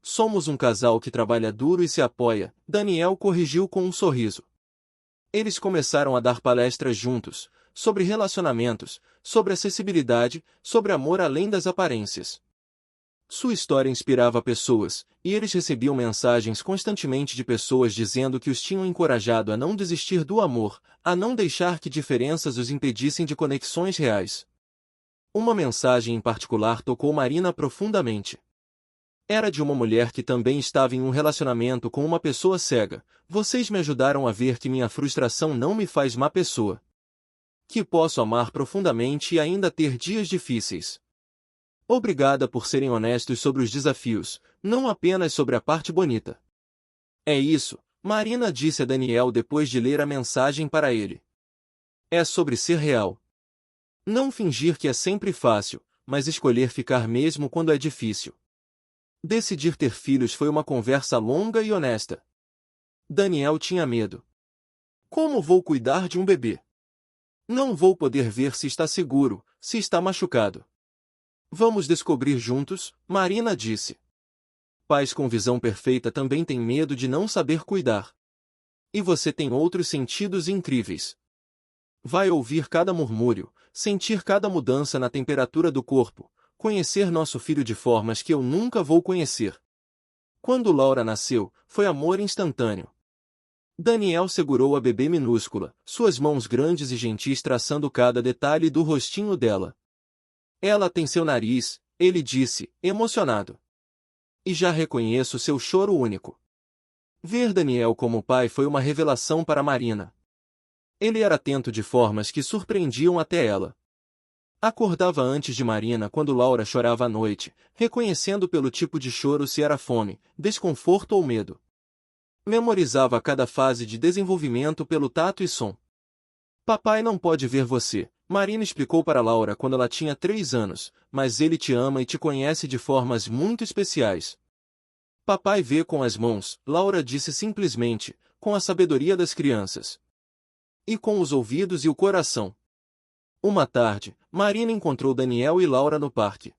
Somos um casal que trabalha duro e se apoia, Daniel corrigiu com um sorriso. Eles começaram a dar palestras juntos, sobre relacionamentos, sobre acessibilidade, sobre amor além das aparências. Sua história inspirava pessoas, e eles recebiam mensagens constantemente de pessoas dizendo que os tinham encorajado a não desistir do amor, a não deixar que diferenças os impedissem de conexões reais. Uma mensagem em particular tocou Marina profundamente. Era de uma mulher que também estava em um relacionamento com uma pessoa cega. Vocês me ajudaram a ver que minha frustração não me faz má pessoa. Que posso amar profundamente e ainda ter dias difíceis. Obrigada por serem honestos sobre os desafios, não apenas sobre a parte bonita. É isso, Marina disse a Daniel depois de ler a mensagem para ele. É sobre ser real. Não fingir que é sempre fácil, mas escolher ficar mesmo quando é difícil. Decidir ter filhos foi uma conversa longa e honesta. Daniel tinha medo. Como vou cuidar de um bebê? Não vou poder ver se está seguro, se está machucado. Vamos descobrir juntos, Marina disse. Pais com visão perfeita também têm medo de não saber cuidar. E você tem outros sentidos incríveis. Vai ouvir cada murmúrio, sentir cada mudança na temperatura do corpo, conhecer nosso filho de formas que eu nunca vou conhecer. Quando Laura nasceu, foi amor instantâneo. Daniel segurou a bebê minúscula, suas mãos grandes e gentis traçando cada detalhe do rostinho dela. Ela tem seu nariz, ele disse, emocionado. E já reconheço seu choro único. Ver Daniel como pai foi uma revelação para Marina. Ele era atento de formas que surpreendiam até ela. Acordava antes de Marina quando Laura chorava à noite, reconhecendo pelo tipo de choro se era fome, desconforto ou medo. Memorizava cada fase de desenvolvimento pelo tato e som. Papai não pode ver você, Marina explicou para Laura quando ela tinha 3 anos, mas ele te ama e te conhece de formas muito especiais. Papai vê com as mãos, Laura disse simplesmente, com a sabedoria das crianças. E com os ouvidos e o coração. Uma tarde, Marina encontrou Daniel e Laura no parque.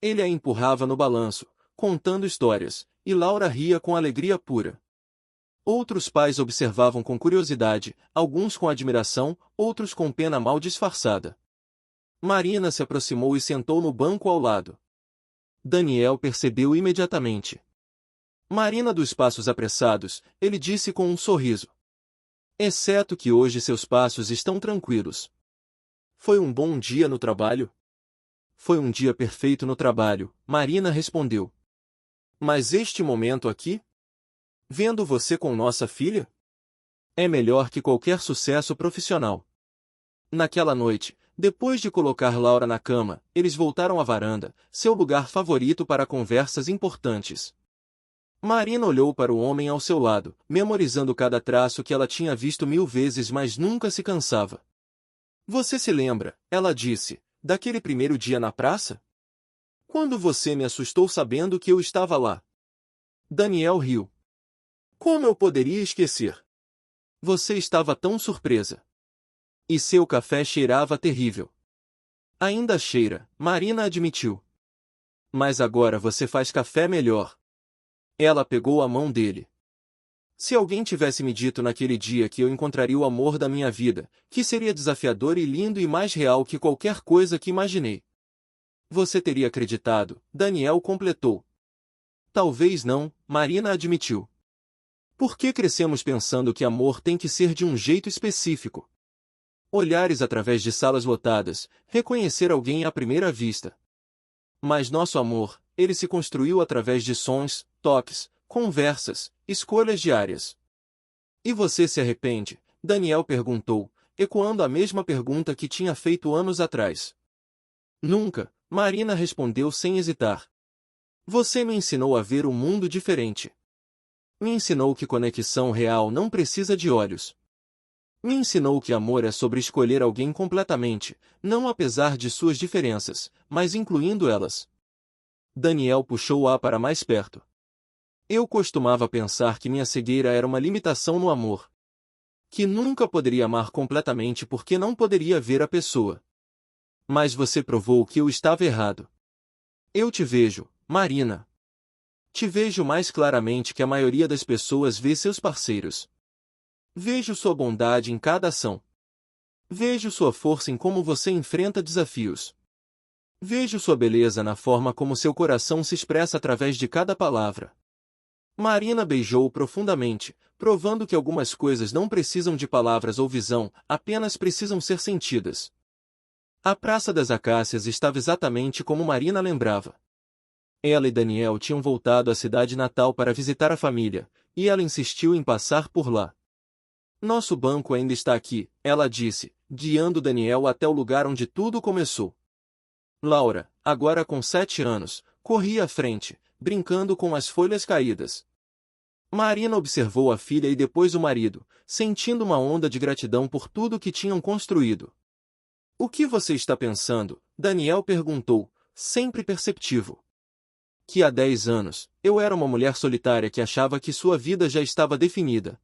Ele a empurrava no balanço, contando histórias, e Laura ria com alegria pura. Outros pais observavam com curiosidade, alguns com admiração, outros com pena mal disfarçada. Marina se aproximou e sentou no banco ao lado. Daniel percebeu imediatamente. Marina dos passos apressados, ele disse com um sorriso. Exceto que hoje seus passos estão tranquilos. Foi um bom dia no trabalho? Foi um dia perfeito no trabalho, Marina respondeu. Mas este momento aqui? Vendo você com nossa filha? É melhor que qualquer sucesso profissional. Naquela noite, depois de colocar Laura na cama, eles voltaram à varanda, seu lugar favorito para conversas importantes. Marina olhou para o homem ao seu lado, memorizando cada traço que ela tinha visto 1000 vezes mas nunca se cansava. Você se lembra, ela disse, daquele primeiro dia na praça? Quando você me assustou sabendo que eu estava lá. Daniel riu. Como eu poderia esquecer? Você estava tão surpresa. E seu café cheirava terrível. Ainda cheira, Marina admitiu. Mas agora você faz café melhor. Ela pegou a mão dele. Se alguém tivesse me dito naquele dia que eu encontraria o amor da minha vida, que seria desafiador e lindo e mais real que qualquer coisa que imaginei. Você teria acreditado, Daniel completou. Talvez não, Marina admitiu. Por que crescemos pensando que amor tem que ser de um jeito específico? Olhares através de salas lotadas, reconhecer alguém à primeira vista. Mas nosso amor, ele se construiu através de sons, toques, conversas, escolhas diárias. E você se arrepende? Daniel perguntou, ecoando a mesma pergunta que tinha feito anos atrás. Nunca, Marina respondeu sem hesitar. Você me ensinou a ver um mundo diferente. Me ensinou que conexão real não precisa de olhos. Me ensinou que amor é sobre escolher alguém completamente, não apesar de suas diferenças, mas incluindo elas. Daniel puxou-a para mais perto. Eu costumava pensar que minha cegueira era uma limitação no amor. Que nunca poderia amar completamente porque não poderia ver a pessoa. Mas você provou que eu estava errado. Eu te vejo, Marina. Te vejo mais claramente que a maioria das pessoas vê seus parceiros. Vejo sua bondade em cada ação. Vejo sua força em como você enfrenta desafios. Vejo sua beleza na forma como seu coração se expressa através de cada palavra. Marina beijou-o profundamente, provando que algumas coisas não precisam de palavras ou visão, apenas precisam ser sentidas. A Praça das Acácias estava exatamente como Marina lembrava. Ela e Daniel tinham voltado à cidade natal para visitar a família, e ela insistiu em passar por lá. Nosso banco ainda está aqui, ela disse, guiando Daniel até o lugar onde tudo começou. Laura, agora com 7 anos, corria à frente, brincando com as folhas caídas. Marina observou a filha e depois o marido, sentindo uma onda de gratidão por tudo que tinham construído. O que você está pensando? Daniel perguntou, sempre perceptivo. Que há 10 anos, eu era uma mulher solitária que achava que sua vida já estava definida.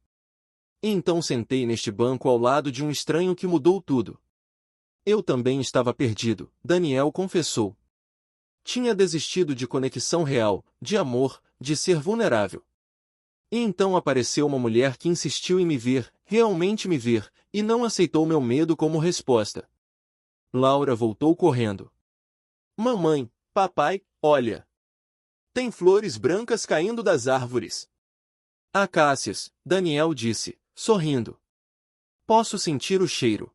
E então sentei neste banco ao lado de um estranho que mudou tudo. Eu também estava perdido, Daniel confessou. Tinha desistido de conexão real, de amor, de ser vulnerável. E então apareceu uma mulher que insistiu em me ver, realmente me ver, e não aceitou meu medo como resposta. Laura voltou correndo. Mamãe, papai, olha! Tem flores brancas caindo das árvores. Acácias, Daniel disse, sorrindo. Posso sentir o cheiro.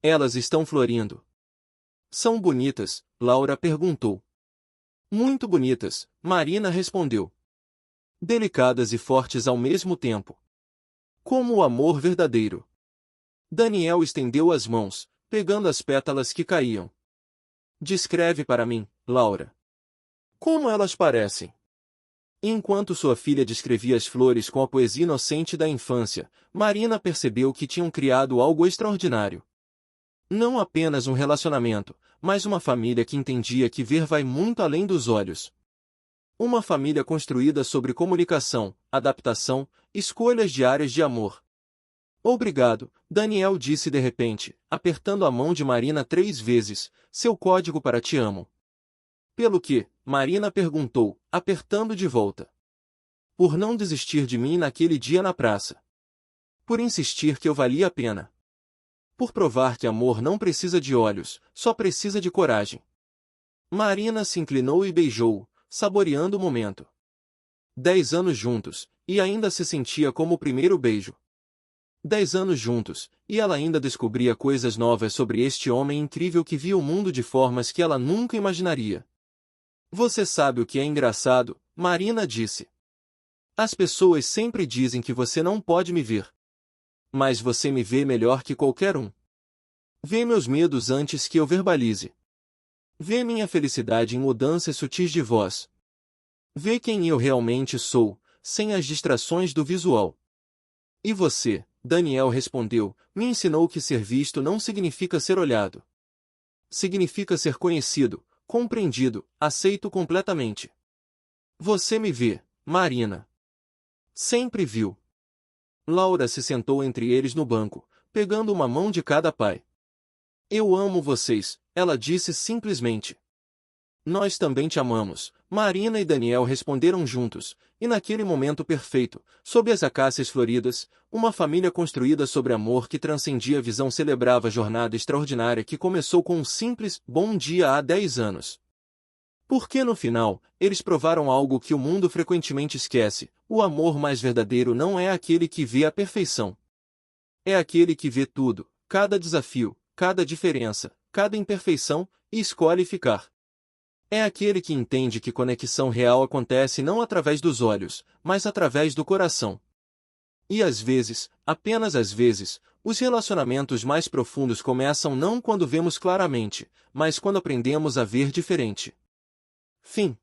Elas estão florindo. São bonitas? Laura perguntou. Muito bonitas, Marina respondeu. Delicadas e fortes ao mesmo tempo. Como o amor verdadeiro. Daniel estendeu as mãos, pegando as pétalas que caíam. Descreve para mim, Laura. Como elas parecem? Enquanto sua filha descrevia as flores com a poesia inocente da infância, Marina percebeu que tinham criado algo extraordinário. Não apenas um relacionamento, mas uma família que entendia que ver vai muito além dos olhos. Uma família construída sobre comunicação, adaptação, escolhas diárias de amor. Obrigado, Daniel disse de repente, apertando a mão de Marina 3 vezes, seu código para te amo. Pelo que? Marina perguntou, apertando de volta. Por não desistir de mim naquele dia na praça. Por insistir que eu valia a pena. Por provar que amor não precisa de olhos, só precisa de coragem. Marina se inclinou e beijou-o, saboreando o momento. 10 anos juntos, e ainda se sentia como o primeiro beijo. 10 anos juntos, e ela ainda descobria coisas novas sobre este homem incrível que via o mundo de formas que ela nunca imaginaria. Você sabe o que é engraçado, Marina disse. As pessoas sempre dizem que você não pode me ver. Mas você me vê melhor que qualquer um. Vê meus medos antes que eu verbalize. Vê minha felicidade em mudanças sutis de voz. Vê quem eu realmente sou, sem as distrações do visual. E você, Daniel respondeu, me ensinou que ser visto não significa ser olhado. Significa ser conhecido, compreendido, aceito completamente. Você me vê, Marina. Sempre viu. Laura se sentou entre eles no banco, pegando uma mão de cada pai. Eu amo vocês, ela disse simplesmente. Nós também te amamos, Marina e Daniel responderam juntos, e naquele momento perfeito, sob as acácias floridas, uma família construída sobre amor que transcendia a visão celebrava a jornada extraordinária que começou com um simples bom dia há 10 anos. Porque no final, eles provaram algo que o mundo frequentemente esquece: o amor mais verdadeiro não é aquele que vê a perfeição. É aquele que vê tudo, cada desafio, cada diferença, cada imperfeição, e escolhe ficar. É aquele que entende que conexão real acontece não através dos olhos, mas através do coração. E às vezes, apenas às vezes, os relacionamentos mais profundos começam não quando vemos claramente, mas quando aprendemos a ver diferente. Fim.